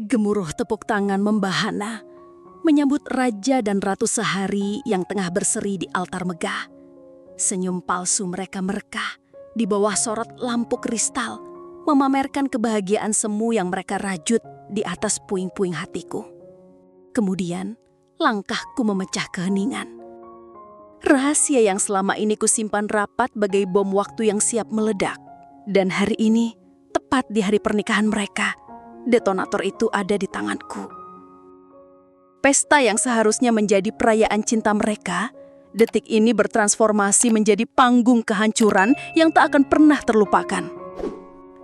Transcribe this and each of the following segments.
Gemuruh tepuk tangan membahana, menyambut raja dan ratu sehari yang tengah berseri di altar megah. Senyum palsu mereka merekah di bawah sorot lampu kristal, memamerkan kebahagiaan semu yang mereka rajut di atas puing-puing hatiku. Kemudian, langkahku memecah keheningan. Rahasia yang selama ini kusimpan rapat bagai bom waktu yang siap meledak. Dan hari ini, tepat di hari pernikahan mereka, detonator itu ada di tanganku. Pesta yang seharusnya menjadi perayaan cinta mereka, detik ini bertransformasi menjadi panggung kehancuran yang tak akan pernah terlupakan.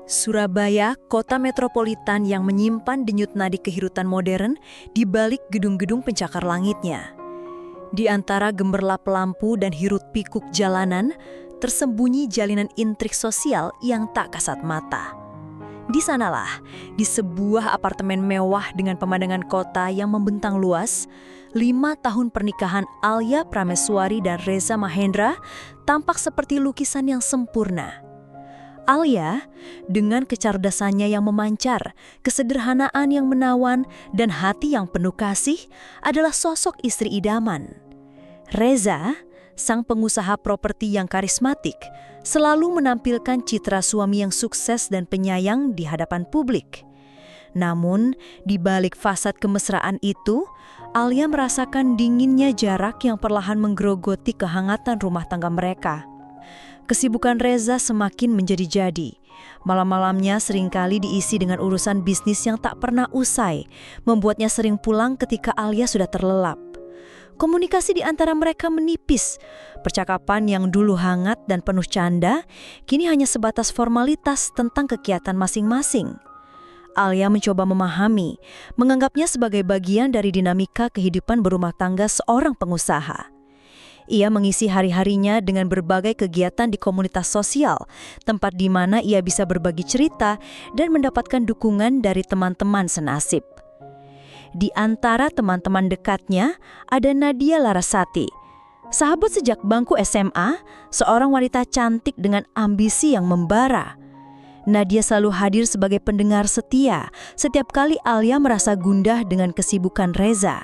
Surabaya, kota metropolitan yang menyimpan denyut nadi kehirutan modern di balik gedung-gedung pencakar langitnya. Di antara gemerlap lampu dan hiruk pikuk jalanan, tersembunyi jalinan intrik sosial yang tak kasat mata. Di sanalah, di sebuah apartemen mewah dengan pemandangan kota yang membentang luas, 5 tahun pernikahan Alia Prameswari dan Reza Mahendra tampak seperti lukisan yang sempurna. Alia, dengan kecerdasannya yang memancar, kesederhanaan yang menawan, dan hati yang penuh kasih, adalah sosok istri idaman. Reza, sang pengusaha properti yang karismatik, selalu menampilkan citra suami yang sukses dan penyayang di hadapan publik. Namun, di balik fasad kemesraan itu, Alia merasakan dinginnya jarak yang perlahan menggerogoti kehangatan rumah tangga mereka. Kesibukan Reza semakin menjadi-jadi. Malam-malamnya seringkali diisi dengan urusan bisnis yang tak pernah usai, membuatnya sering pulang ketika Alia sudah terlelap. Komunikasi di antara mereka menipis. Percakapan yang dulu hangat dan penuh canda, kini hanya sebatas formalitas tentang kegiatan masing-masing. Alia mencoba memahami, menganggapnya sebagai bagian dari dinamika kehidupan berumah tangga seorang pengusaha. Ia mengisi hari-harinya dengan berbagai kegiatan di komunitas sosial, tempat di mana ia bisa berbagi cerita dan mendapatkan dukungan dari teman-teman senasib. Di antara teman-teman dekatnya ada Nadia Larasati. Sahabat sejak bangku SMA, seorang wanita cantik dengan ambisi yang membara. Nadia selalu hadir sebagai pendengar setia setiap kali Alia merasa gundah dengan kesibukan Reza.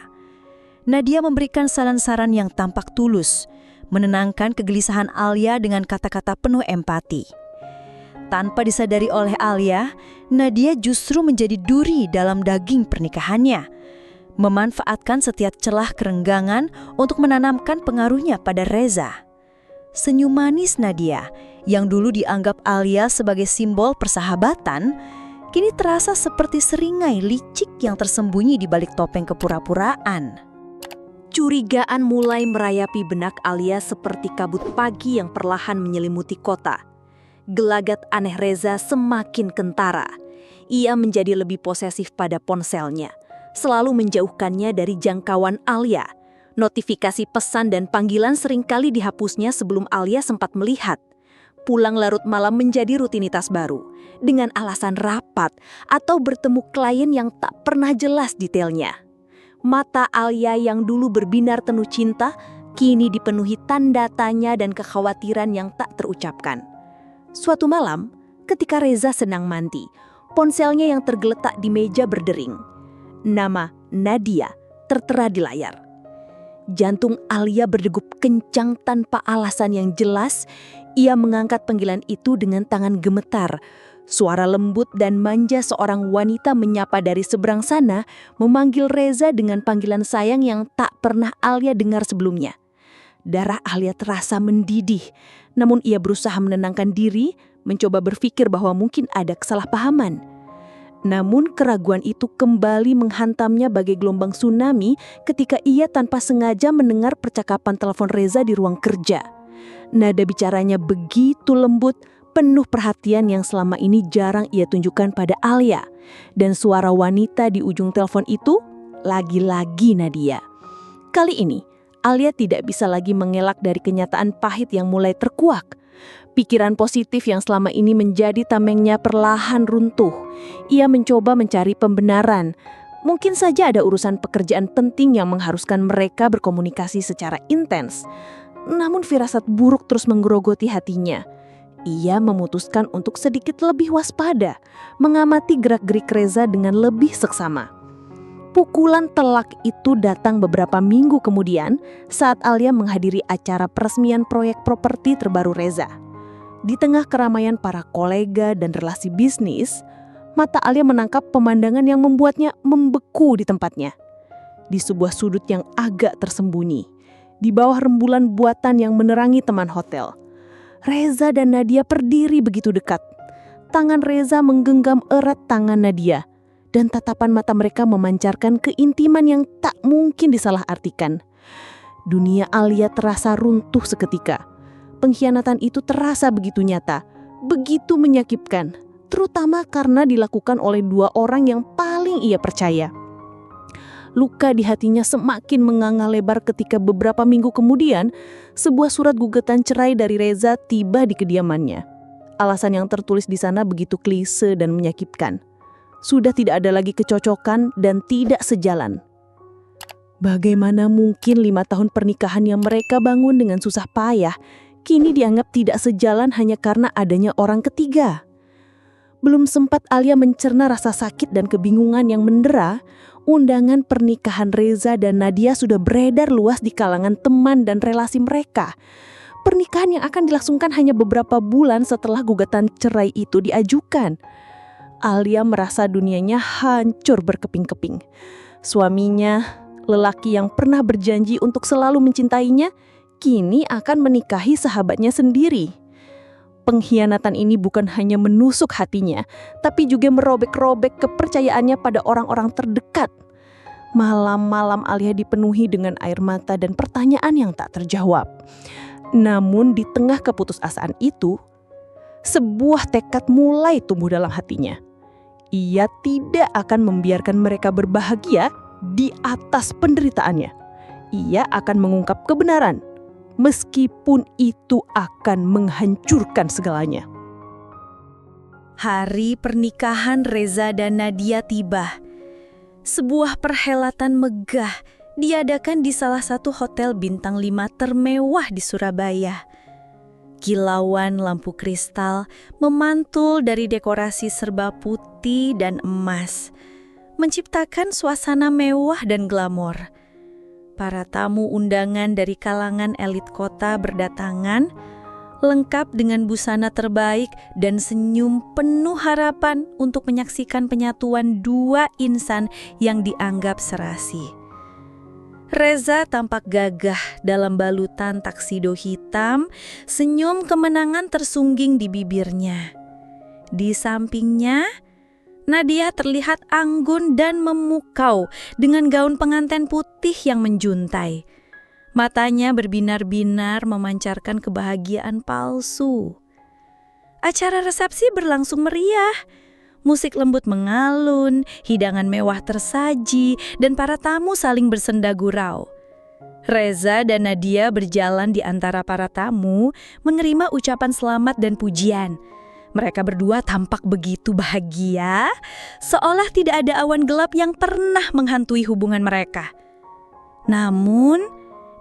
Nadia memberikan saran-saran yang tampak tulus, menenangkan kegelisahan Alia dengan kata-kata penuh empati. Tanpa disadari oleh Alia, Nadia justru menjadi duri dalam daging pernikahannya, memanfaatkan setiap celah kerenggangan untuk menanamkan pengaruhnya pada Reza. Senyum manis Nadia, yang dulu dianggap Alia sebagai simbol persahabatan, kini terasa seperti seringai licik yang tersembunyi di balik topeng kepura-puraan. Curigaan mulai merayapi benak Alia seperti kabut pagi yang perlahan menyelimuti kota. Gelagat aneh Reza semakin kentara. Ia menjadi lebih posesif pada ponselnya, selalu menjauhkannya dari jangkauan Alia. Notifikasi pesan dan panggilan seringkali dihapusnya sebelum Alia sempat melihat. Pulang larut malam menjadi rutinitas baru, dengan alasan rapat atau bertemu klien yang tak pernah jelas detailnya. Mata Alia yang dulu berbinar penuh cinta, kini dipenuhi tanda tanya dan kekhawatiran yang tak terucapkan. Suatu malam, ketika Reza sedang mandi, ponselnya yang tergeletak di meja berdering. Nama Nadia tertera di layar. Jantung Alia berdegup kencang tanpa alasan yang jelas. Ia mengangkat panggilan itu dengan tangan gemetar. Suara lembut dan manja seorang wanita menyapa dari seberang sana, memanggil Reza dengan panggilan sayang yang tak pernah Alia dengar sebelumnya. Darah Alia terasa mendidih, namun ia berusaha menenangkan diri, mencoba berpikir bahwa mungkin ada kesalahpahaman. Namun keraguan itu kembali menghantamnya bagai gelombang tsunami ketika ia tanpa sengaja mendengar percakapan telepon Reza di ruang kerja. Nada bicaranya begitu lembut, penuh perhatian yang selama ini jarang ia tunjukkan pada Alia. Dan suara wanita di ujung telepon itu, lagi-lagi Nadia. Kali ini, Alia tidak bisa lagi mengelak dari kenyataan pahit yang mulai terkuak. Pikiran positif yang selama ini menjadi tamengnya perlahan runtuh. Ia mencoba mencari pembenaran. Mungkin saja ada urusan pekerjaan penting yang mengharuskan mereka berkomunikasi secara intens. Namun firasat buruk terus menggerogoti hatinya. Ia memutuskan untuk sedikit lebih waspada, mengamati gerak-gerik Reza dengan lebih seksama. Pukulan telak itu datang beberapa minggu kemudian saat Alia menghadiri acara peresmian proyek properti terbaru Reza. Di tengah keramaian para kolega dan relasi bisnis, mata Alia menangkap pemandangan yang membuatnya membeku di tempatnya. Di sebuah sudut yang agak tersembunyi, di bawah rembulan buatan yang menerangi teman hotel, Reza dan Nadia berdiri begitu dekat. Tangan Reza menggenggam erat tangan Nadia, dan tatapan mata mereka memancarkan keintiman yang tak mungkin disalahartikan. Dunia Alia terasa runtuh seketika. Pengkhianatan itu terasa begitu nyata, begitu menyakitkan, terutama karena dilakukan oleh dua orang yang paling ia percaya. Luka di hatinya semakin menganga lebar ketika beberapa minggu kemudian sebuah surat gugatan cerai dari Reza tiba di kediamannya. Alasan yang tertulis di sana begitu klise dan menyakitkan. Sudah tidak ada lagi kecocokan dan tidak sejalan. Bagaimana mungkin 5 tahun pernikahan yang mereka bangun dengan susah payah kini dianggap tidak sejalan hanya karena adanya orang ketiga? Belum sempat Alia mencerna rasa sakit dan kebingungan yang mendera, undangan pernikahan Reza dan Nadia sudah beredar luas di kalangan teman dan relasi mereka. Pernikahan yang akan dilangsungkan hanya beberapa bulan setelah gugatan cerai itu diajukan. Alia merasa dunianya hancur berkeping-keping. Suaminya, lelaki yang pernah berjanji untuk selalu mencintainya, kini akan menikahi sahabatnya sendiri. Pengkhianatan ini bukan hanya menusuk hatinya, tapi juga merobek-robek kepercayaannya pada orang-orang terdekat. Malam-malam Alia dipenuhi dengan air mata dan pertanyaan yang tak terjawab. Namun di tengah keputusasaan itu, sebuah tekad mulai tumbuh dalam hatinya. Ia tidak akan membiarkan mereka berbahagia di atas penderitaannya. Ia akan mengungkap kebenaran, meskipun itu akan menghancurkan segalanya. Hari pernikahan Reza dan Nadia tiba. Sebuah perhelatan megah diadakan di salah satu hotel bintang 5 termewah di Surabaya. Kilauan lampu kristal memantul dari dekorasi serba putih dan emas, menciptakan suasana mewah dan glamor. Para tamu undangan dari kalangan elit kota berdatangan, lengkap dengan busana terbaik dan senyum penuh harapan untuk menyaksikan penyatuan dua insan yang dianggap serasi. Reza tampak gagah dalam balutan taksido hitam, senyum kemenangan tersungging di bibirnya. Di sampingnya, Nadia terlihat anggun dan memukau dengan gaun pengantin putih yang menjuntai. Matanya berbinar-binar memancarkan kebahagiaan palsu. Acara resepsi berlangsung meriah. Musik lembut mengalun, hidangan mewah tersaji, dan para tamu saling bersenda gurau. Reza dan Nadia berjalan di antara para tamu, menerima ucapan selamat dan pujian. Mereka berdua tampak begitu bahagia, seolah tidak ada awan gelap yang pernah menghantui hubungan mereka. Namun,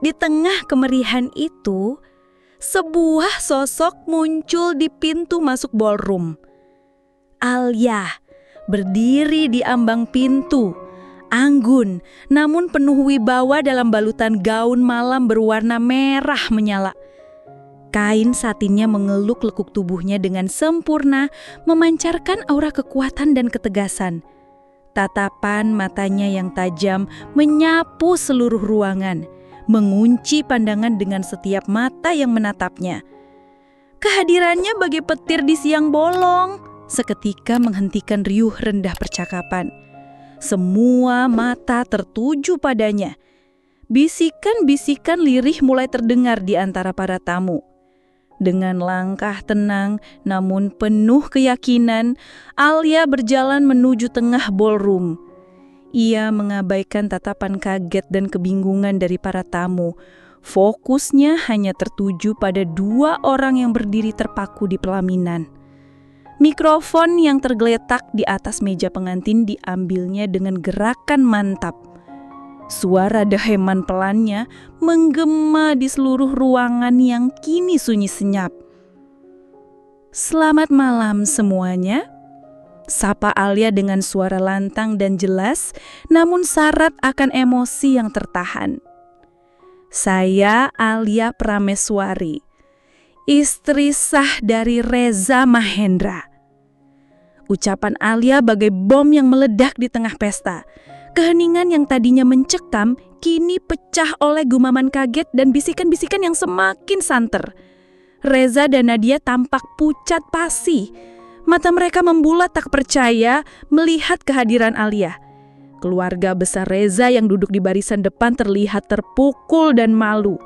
di tengah kemerihan itu, sebuah sosok muncul di pintu masuk ballroom. Alia berdiri di ambang pintu, anggun namun penuh wibawa dalam balutan gaun malam berwarna merah menyala. Kain satinnya mengeluk-lekuk tubuhnya dengan sempurna, memancarkan aura kekuatan dan ketegasan. Tatapan matanya yang tajam menyapu seluruh ruangan, mengunci pandangan dengan setiap mata yang menatapnya. Kehadirannya bagai petir di siang bolong, seketika menghentikan riuh rendah percakapan. Semua mata tertuju padanya. Bisikan-bisikan lirih mulai terdengar di antara para tamu. Dengan langkah tenang namun penuh keyakinan, Alia berjalan menuju tengah ballroom. Ia mengabaikan tatapan kaget dan kebingungan dari para tamu. Fokusnya hanya tertuju pada dua orang yang berdiri terpaku di pelaminan. Mikrofon yang tergeletak di atas meja pengantin diambilnya dengan gerakan mantap. Suara deheman pelannya menggema di seluruh ruangan yang kini sunyi senyap. Selamat malam semuanya. Sapa Alia dengan suara lantang dan jelas, namun syarat akan emosi yang tertahan. Saya Alia Prameswari, istri sah dari Reza Mahendra. Ucapan Alia bagai bom yang meledak di tengah pesta. Keheningan yang tadinya mencekam kini pecah oleh gumaman kaget dan bisikan-bisikan yang semakin santer. Reza dan Nadia tampak pucat pasi. Mata mereka membulat tak percaya melihat kehadiran Alia. Keluarga besar Reza yang duduk di barisan depan terlihat terpukul dan malu.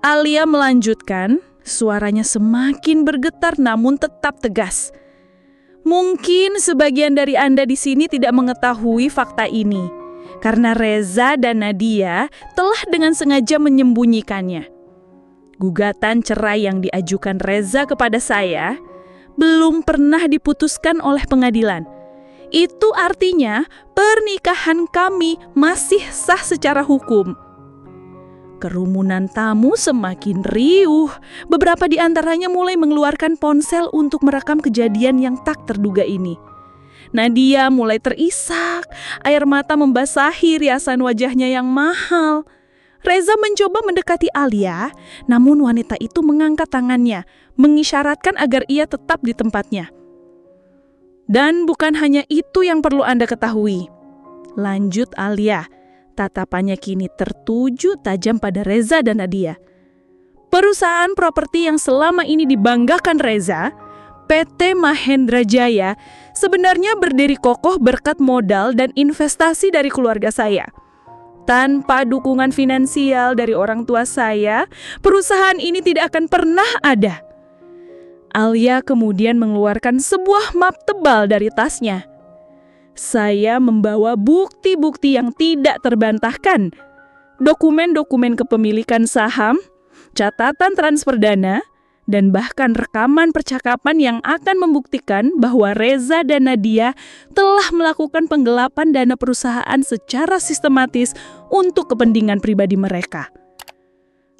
Alia melanjutkan, suaranya semakin bergetar namun tetap tegas. Mungkin sebagian dari Anda di sini tidak mengetahui fakta ini, karena Reza dan Nadia telah dengan sengaja menyembunyikannya. Gugatan cerai yang diajukan Reza kepada saya belum pernah diputuskan oleh pengadilan. Itu artinya pernikahan kami masih sah secara hukum. Kerumunan tamu semakin riuh. Beberapa di antaranya mulai mengeluarkan ponsel untuk merekam kejadian yang tak terduga ini. Nadia mulai terisak, air mata membasahi riasan wajahnya yang mahal. Reza mencoba mendekati Alia, namun wanita itu mengangkat tangannya, mengisyaratkan agar ia tetap di tempatnya. Dan bukan hanya itu yang perlu Anda ketahui. Lanjut Alia, tatapannya kini tertuju tajam pada Reza dan Nadia. Perusahaan properti yang selama ini dibanggakan Reza, PT Mahendra Jaya, sebenarnya berdiri kokoh berkat modal dan investasi dari keluarga saya. Tanpa dukungan finansial dari orang tua saya, perusahaan ini tidak akan pernah ada. Alia kemudian mengeluarkan sebuah map tebal dari tasnya. Saya membawa bukti-bukti yang tidak terbantahkan. Dokumen-dokumen kepemilikan saham, catatan transfer dana, dan bahkan rekaman percakapan yang akan membuktikan bahwa Reza dan Nadia telah melakukan penggelapan dana perusahaan secara sistematis untuk kepentingan pribadi mereka.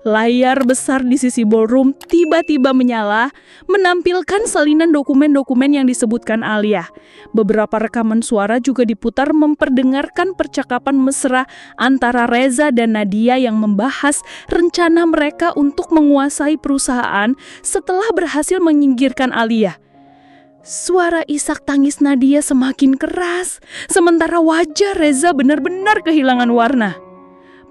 Layar besar di sisi ballroom tiba-tiba menyala, menampilkan salinan dokumen-dokumen yang disebutkan Alia. Beberapa rekaman suara juga diputar memperdengarkan percakapan mesra antara Reza dan Nadia yang membahas rencana mereka untuk menguasai perusahaan setelah berhasil menyingkirkan Alia. Suara isak tangis Nadia semakin keras, sementara wajah Reza benar-benar kehilangan warna.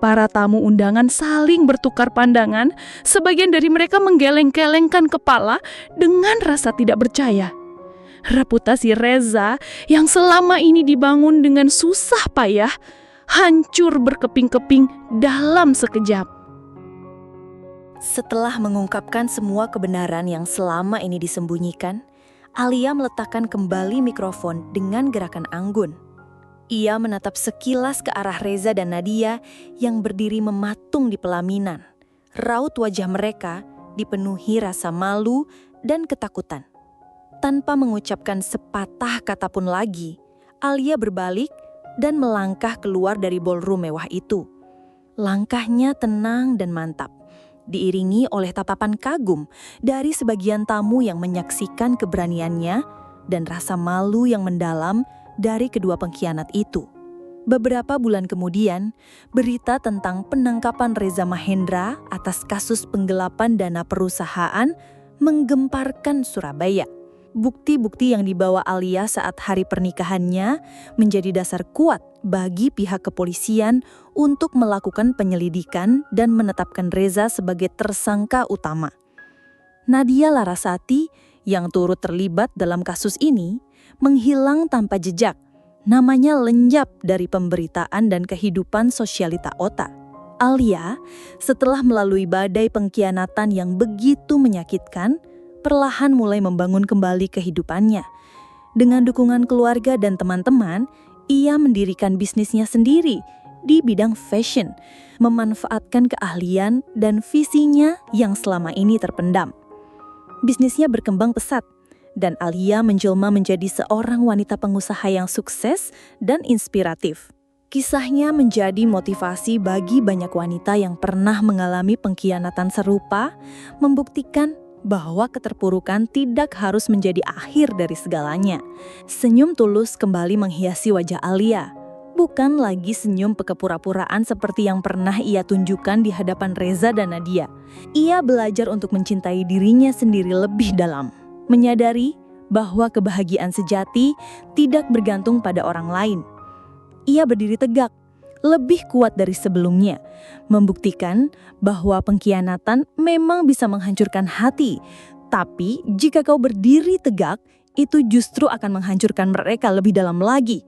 Para tamu undangan saling bertukar pandangan, sebagian dari mereka menggeleng-gelengkan kepala dengan rasa tidak percaya. Reputasi Reza yang selama ini dibangun dengan susah payah, hancur berkeping-keping dalam sekejap. Setelah mengungkapkan semua kebenaran yang selama ini disembunyikan, Alia meletakkan kembali mikrofon dengan gerakan anggun. Ia menatap sekilas ke arah Reza dan Nadia yang berdiri mematung di pelaminan. Raut wajah mereka dipenuhi rasa malu dan ketakutan. Tanpa mengucapkan sepatah kata pun lagi, Alia berbalik dan melangkah keluar dari ballroom mewah itu. Langkahnya tenang dan mantap, diiringi oleh tatapan kagum dari sebagian tamu yang menyaksikan keberaniannya dan rasa malu yang mendalam dari kedua pengkhianat itu. Beberapa bulan kemudian, berita tentang penangkapan Reza Mahendra atas kasus penggelapan dana perusahaan menggemparkan Surabaya. Bukti-bukti yang dibawa Alia saat hari pernikahannya menjadi dasar kuat bagi pihak kepolisian untuk melakukan penyelidikan dan menetapkan Reza sebagai tersangka utama. Nadia Larasati yang turut terlibat dalam kasus ini menghilang tanpa jejak. Namanya lenyap dari pemberitaan dan kehidupan sosialita Ota. Alia, setelah melalui badai pengkhianatan yang begitu menyakitkan, perlahan mulai membangun kembali kehidupannya. Dengan dukungan keluarga dan teman-teman, ia mendirikan bisnisnya sendiri di bidang fashion, memanfaatkan keahlian dan visinya yang selama ini terpendam. Bisnisnya berkembang pesat, dan Alia menjelma menjadi seorang wanita pengusaha yang sukses dan inspiratif. Kisahnya menjadi motivasi bagi banyak wanita yang pernah mengalami pengkhianatan serupa, membuktikan bahwa keterpurukan tidak harus menjadi akhir dari segalanya. Senyum tulus kembali menghiasi wajah Alia. Bukan lagi senyum kepura-puraan seperti yang pernah ia tunjukkan di hadapan Reza dan Nadia. Ia belajar untuk mencintai dirinya sendiri lebih dalam. Menyadari bahwa kebahagiaan sejati tidak bergantung pada orang lain. Ia berdiri tegak, lebih kuat dari sebelumnya, membuktikan bahwa pengkhianatan memang bisa menghancurkan hati. Tapi jika kau berdiri tegak, itu justru akan menghancurkan mereka lebih dalam lagi.